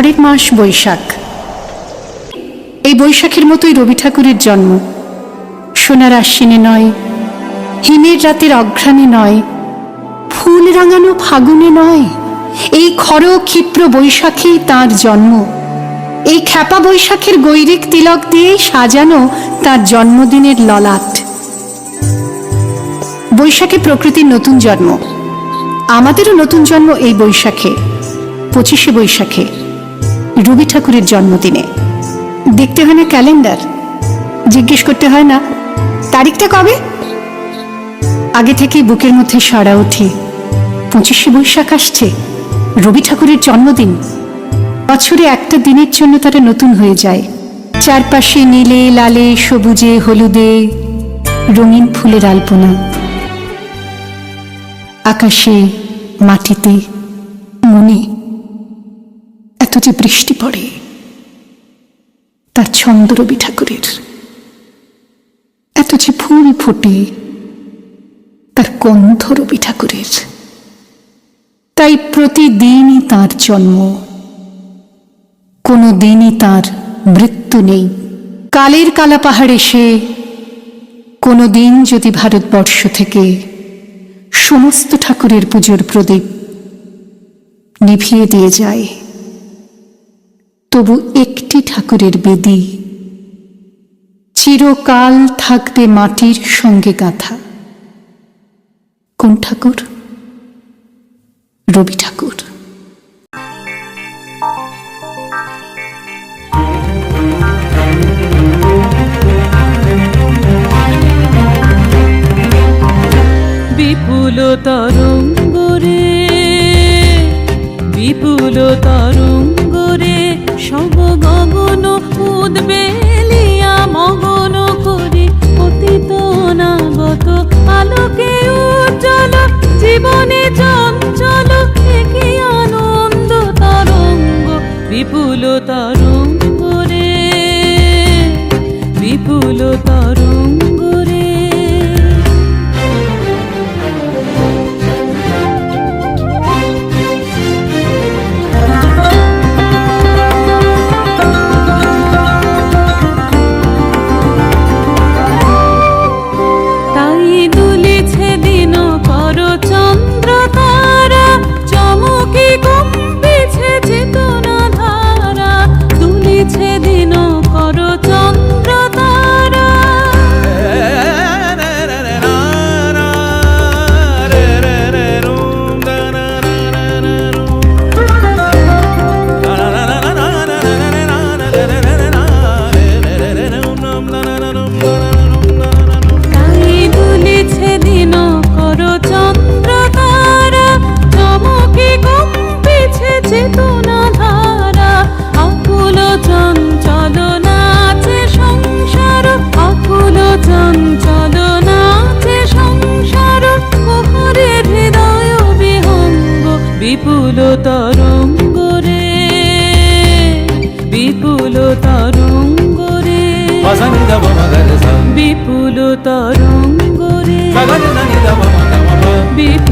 ঝড়ের মাস বৈশাখ। এই বৈশাখের মতোই রবি ঠাকুরের জন্ম। সোনার আশ্বিনে নয়, হিমের রাতের অঘ্রাণে নয়, ফুল রাঙানো ফাগুনে নয়, এই খর ক্ষিপ্র বৈশাখেই তাঁর জন্ম। এই খ্যাপা বৈশাখের গৈরিক তিলক দিয়েই সাজানো তার জন্মদিনের ললাট। বৈশাখে প্রকৃতির নতুন জন্ম, আমাদেরও নতুন জন্ম এই বৈশাখে, 25শে বৈশাখে, রবি ঠাকুরের জন্মদিনে। দেখতে হয় না ক্যালেন্ডার, জিজ্ঞেস করতে হয় না তারিখটা কবে, আগে থেকেই বুকের মধ্যে সাড়া ওঠে 25শে বৈশাখ আসছে, রবি ঠাকুরের জন্মদিন। বছরে একটা দিনের জন্য তারা নতুন হয়ে যায়। চারপাশে নীলে লালে সবুজে হলুদে রঙিন ফুলের আলপনা, আকাশে মাটিতে মনে এত যে বৃষ্টি পড়ে, তার ছন্দ রবি ঠাকুরের। এত যে ফুল ফোটে, তার গন্ধ রবি ঠাকুরের। তাই প্রতিদিনই তার জন্ম, কোনো দিনই তার মৃত্যু নেই। কালের কালা পাহাড়ে সে কোনো দিন যদি ভারতবর্ষ থেকে সমস্ত ঠাকুরের পুজোর প্রদীপ নিভিয়ে দিয়ে যায়, তবু একটি ঠাকুরের বেদি চিরকাল থাকবে মাটির সঙ্গে গাঁথা। কোন ঠাকুর? রবি ঠাকুর। বিপুল তরঙ্গরে, বিপুল তরঙ্গরে সব গগন উদ্বেলিয়া মগন করে অতীত অনাগত আলোকে উজ্জ্বল জীবনে চঞ্চল একই আনন্দ তরঙ্গ। বিপুল তরঙ্গরে, বিপুল তরঙ্গরে। বিপুল তরঙ্গরে, বিপুল তরঙ্গরে, বিপুল তরঙ্গরে, বিপুল